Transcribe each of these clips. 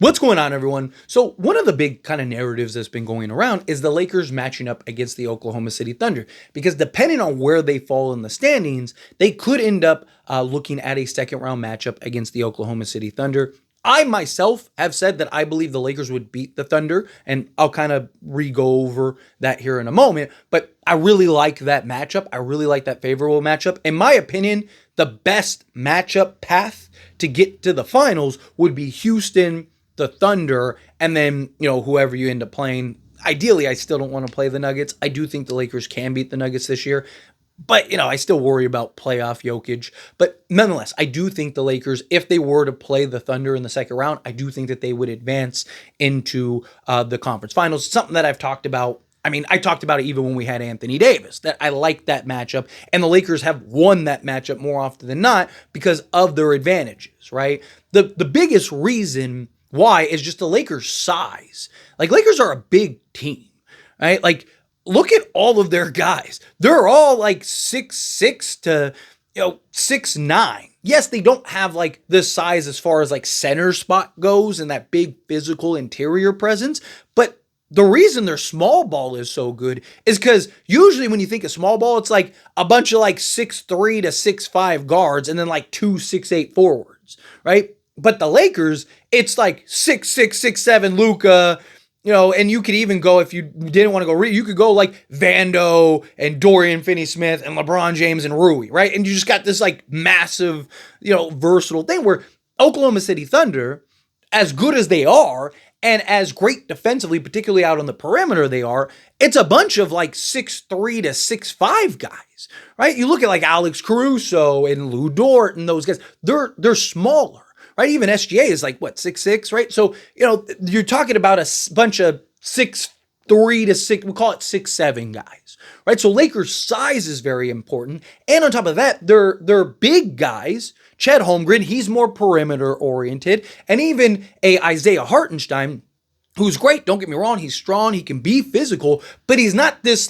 What's going on, everyone? So one of the big kind of narratives that's been going around is the Lakers matching up against the Oklahoma City Thunder, because depending on where they fall in the standings, they could end up looking at a second round matchup against the Oklahoma City Thunder. I myself have said that I believe the Lakers would beat the Thunder, and I'll kind of re-go over that here in a moment, but I really like that matchup. I really like that favorable matchup. In my opinion, the best matchup path to get to the finals would be Houston, the Thunder, and then, whoever you end up playing. Ideally, I still don't want to play the Nuggets. I do think the Lakers can beat the Nuggets this year, but, I still worry about playoff Jokic. But nonetheless, I do think the Lakers, if they were to play the Thunder in the second round, I do think that they would advance into the conference finals. Something that I've talked about. I talked about it even when we had Anthony Davis, that I like that matchup, and the Lakers have won that matchup more often than not because of their advantages, right? The biggest reason why is just the Lakers' size. Lakers are a big team, right? Look at all of their guys. They're all 6'6" to 6'9". Yes, they don't have this size as far as center spot goes and that big physical interior presence, but the reason their small ball is so good is because usually when you think of small ball, it's a bunch of 6'3" to 6'5" guards and then 2 6'8" forwards, right? But the Lakers, it's 6'6", 6'7" Luka, and you could even go, if you didn't want to go, you could go Vando and Dorian Finney-Smith and LeBron James and Rui, right? And you just got this massive, versatile thing where Oklahoma City Thunder, as good as they are, and as great defensively, particularly out on the perimeter they are, it's a bunch of 6'3" to 6'5" guys, right? You look at Alex Caruso and Lou Dort and those guys, they're smaller. Right, even SGA is 6'6", right? So, you're talking about a bunch of 6'3" to 6, we'll call it 6'7" guys, right? So Lakers' size is very important. And on top of that, they're big guys. Chet Holmgren, he's more perimeter oriented. And even a Isaiah Hartenstein, who's great, don't get me wrong, he's strong, he can be physical, but he's not this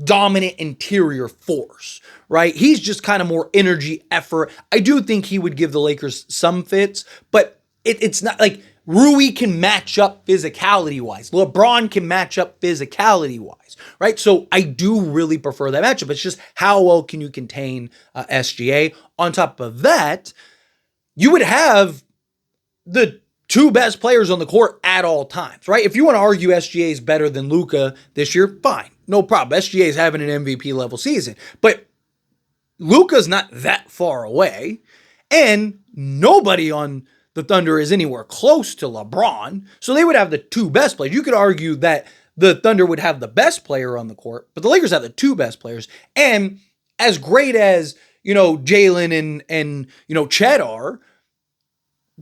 dominant interior force, right? He's just kind of more energy, effort. I do think he would give the Lakers some fits, but it's not Rui can match up physicality-wise. LeBron can match up physicality-wise, right? So I do really prefer that matchup. It's just how well can you contain SGA? On top of that, you would have the two best players on the court at all times, right? If you want to argue SGA is better than Luka this year, fine, no problem. SGA is having an MVP level season, but Luka's not that far away, and nobody on the Thunder is anywhere close to LeBron, so they would have the two best players. You could argue that the Thunder would have the best player on the court, but the Lakers have the two best players, and as great as, Jalen and Chet are,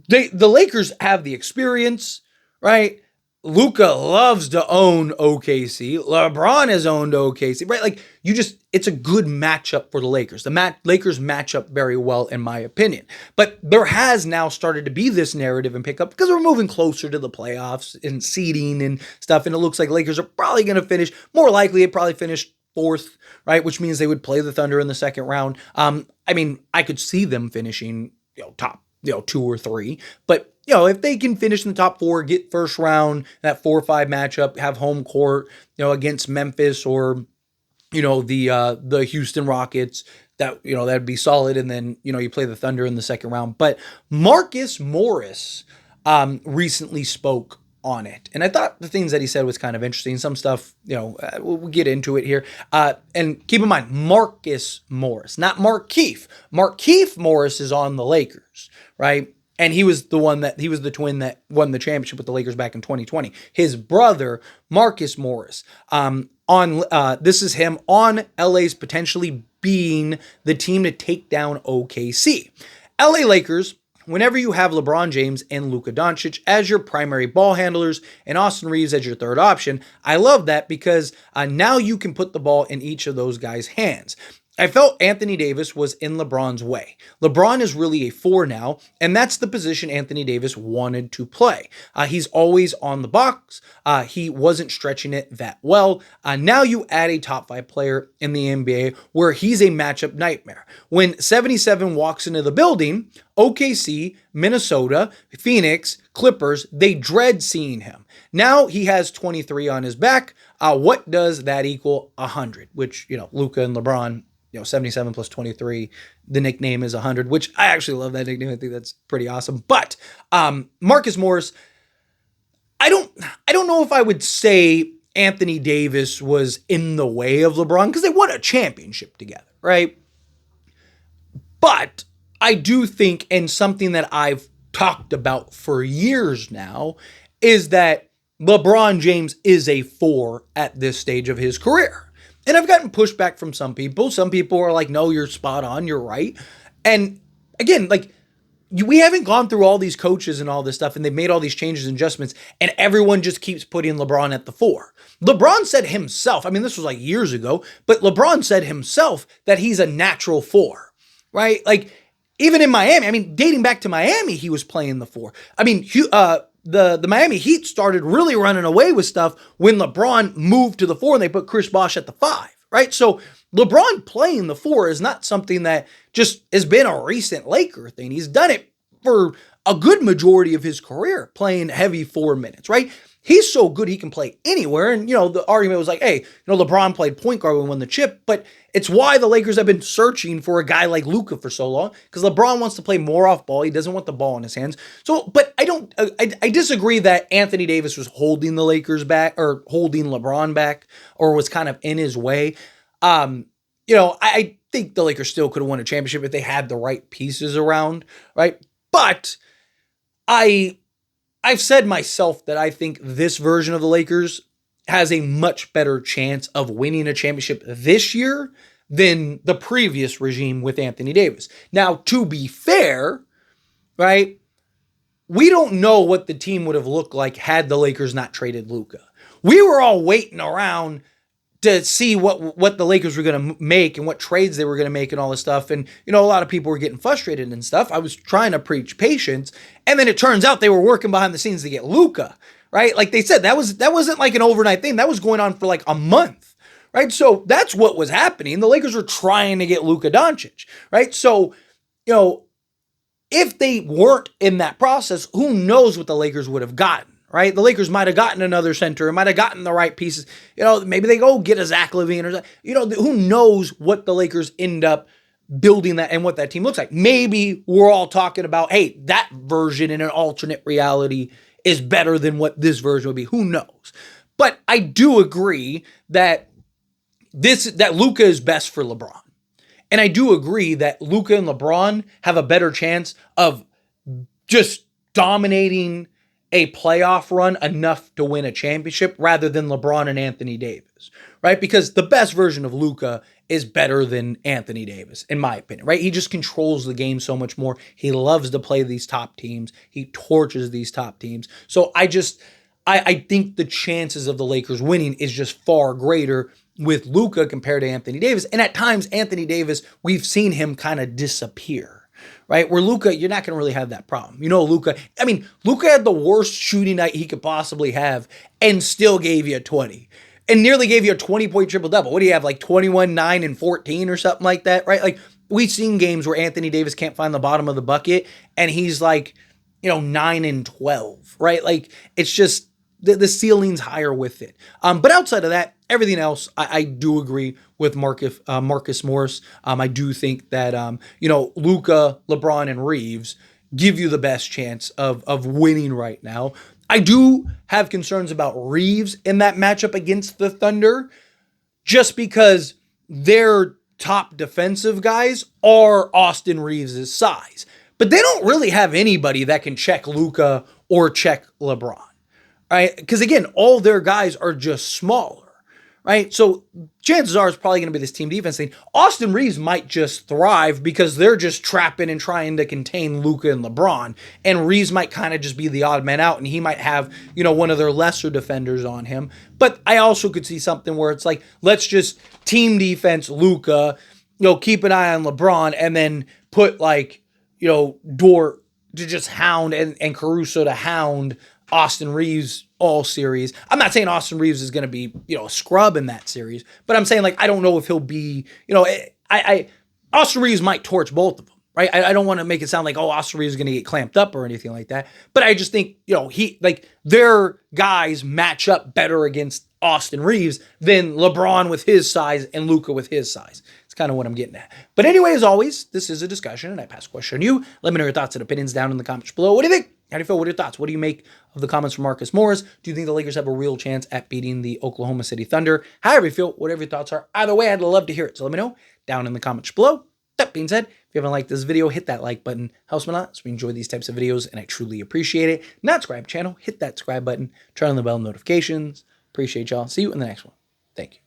the Lakers have the experience, right? Luka loves to own OKC. LeBron has owned OKC, right? It's a good matchup for the Lakers. The Lakers match up very well, in my opinion. But there has now started to be this narrative and pickup because we're moving closer to the playoffs and seeding and stuff. And it looks like Lakers are probably going to finish, more likely, it probably finish fourth, right? Which means they would play the Thunder in the second round. I could see them finishing, top, 2 or 3, but if they can finish in the top 4, get first round, that 4-5 matchup, have home court, against Memphis or, the Houston Rockets, that'd be solid. And then, you play the Thunder in the second round. But Marcus Morris recently spoke on it. And I thought the things that he said was kind of interesting. Some stuff, we'll get into it here. And keep in mind, Marcus Morris, not Markieff. Markieff Morris is on the Lakers, right? And he was the twin that won the championship with the Lakers back in 2020. His brother, Marcus Morris, this is him on LA's potentially being the team to take down OKC. LA Lakers, whenever you have LeBron James and Luka Doncic as your primary ball handlers and Austin Reeves as your third option, I love that because now you can put the ball in each of those guys' hands. I felt Anthony Davis was in LeBron's way. LeBron is really a 4 now, and that's the position Anthony Davis wanted to play. He's always on the box. He wasn't stretching it that well. Now you add a top 5 player in the NBA where he's a matchup nightmare. When 77 walks into the building, OKC, Minnesota, Phoenix, Clippers, they dread seeing him. Now he has 23 on his back. What does that equal? 100, which, Luka and LeBron, 77 plus 23, the nickname is 100, which I actually love that nickname. I think that's pretty awesome. But Marcus Morris, I don't know if I would say Anthony Davis was in the way of LeBron because they won a championship together, right? But I do think, and something that I've talked about for years now, is that LeBron James is a 4 at this stage of his career. And I've gotten pushback from some people. Some people are like, no, you're spot on. You're right. And again, we haven't gone through all these coaches and all this stuff, and they've made all these changes and adjustments, and everyone just keeps putting LeBron at the 4. LeBron said himself, this was years ago, but LeBron said himself that he's a natural 4, right? Even in Miami, dating back to Miami, he was playing the 4. The Miami Heat started really running away with stuff when LeBron moved to the 4 and they put Chris Bosh at the 5, right? So LeBron playing the 4 is not something that just has been a recent Laker thing. He's done it for a good majority of his career, playing heavy 4 minutes, right? He's so good he can play anywhere. And, the argument was hey, LeBron played point guard when he won the chip, but it's why the Lakers have been searching for a guy like Luka for so long, because LeBron wants to play more off ball. He doesn't want the ball in his hands. So, but I disagree that Anthony Davis was holding the Lakers back or holding LeBron back or was kind of in his way. I think the Lakers still could have won a championship if they had the right pieces around, right? But I've said myself that I think this version of the Lakers has a much better chance of winning a championship this year than the previous regime with Anthony Davis. Now, to be fair, right, we don't know what the team would have looked like had the Lakers not traded Luka. We were all waiting around to see what the Lakers were going to make and what trades they were going to make and all this stuff. And, a lot of people were getting frustrated and stuff. I was trying to preach patience. And then it turns out they were working behind the scenes to get Luka, right? Like they said, that wasn't like an overnight thing. That was going on for a month, right? So that's what was happening. The Lakers were trying to get Luka Doncic, right? So, if they weren't in that process, who knows what the Lakers would have gotten? Right? The Lakers might have gotten another center, might have gotten the right pieces. Maybe they go get a Zach LaVine or, who knows what the Lakers end up building that and what that team looks like. Maybe we're all talking about, hey, that version in an alternate reality is better than what this version would be. Who knows? But I do agree that Luka is best for LeBron. And I do agree that Luka and LeBron have a better chance of just dominating a playoff run enough to win a championship rather than LeBron and Anthony Davis, right? Because the best version of Luka is better than Anthony Davis, in my opinion, right? He just controls the game so much more. He loves to play these top teams. He torches these top teams. So I think the chances of the Lakers winning is just far greater with Luka compared to Anthony Davis. And at times, Anthony Davis, we've seen him kind of disappear. Right? Where Luka, you're not going to really have that problem. Luka had the worst shooting night he could possibly have and still gave you a 20 and nearly gave you a 20-point triple-double. What do you have, 21, 9, and 14 or something like that, right? We've seen games where Anthony Davis can't find the bottom of the bucket and he's 9 and 12, right? It's just the ceiling's higher with it. But outside of that, everything else, I do agree with Marcus Morris. I do think that, Luka, LeBron, and Reeves give you the best chance of winning right now. I do have concerns about Reeves in that matchup against the Thunder just because their top defensive guys are Austin Reeves' size. But they don't really have anybody that can check Luka or check LeBron. Right? Because again, all their guys are just smaller, right? So chances are it's probably going to be this team defense thing. Austin Reeves might just thrive because they're just trapping and trying to contain Luka and LeBron. And Reeves might kind of just be the odd man out and he might have, one of their lesser defenders on him. But I also could see something where it's let's just team defense Luka keep an eye on LeBron and then put like, Dort to just hound and Caruso to hound Austin Reeves all series. I'm not saying Austin Reeves is going to be, a scrub in that series, but I'm saying like, I don't know if he'll be, Austin Reeves might torch both of them. Right? I don't want to make it sound like, Austin Reeves is going to get clamped up or anything like that. But I just think, their guys match up better against Austin Reeves than LeBron with his size and Luka with his size. It's kind of what I'm getting at. But anyway, as always, this is a discussion, and I pass the question on you. Let me know your thoughts and opinions down in the comments below. What do you think? How do you feel? What are your thoughts? What do you make of the comments from Marcus Morris? Do you think the Lakers have a real chance at beating the Oklahoma City Thunder? However you feel, whatever your thoughts are. Either way, I'd love to hear it. So let me know down in the comments below. That being said, if you haven't liked this video, hit that like button. Helps me a lot, so we enjoy these types of videos, and I truly appreciate it. Not subscribe channel, hit that subscribe button, turn on the bell notifications. Appreciate y'all. See you in the next one. Thank you.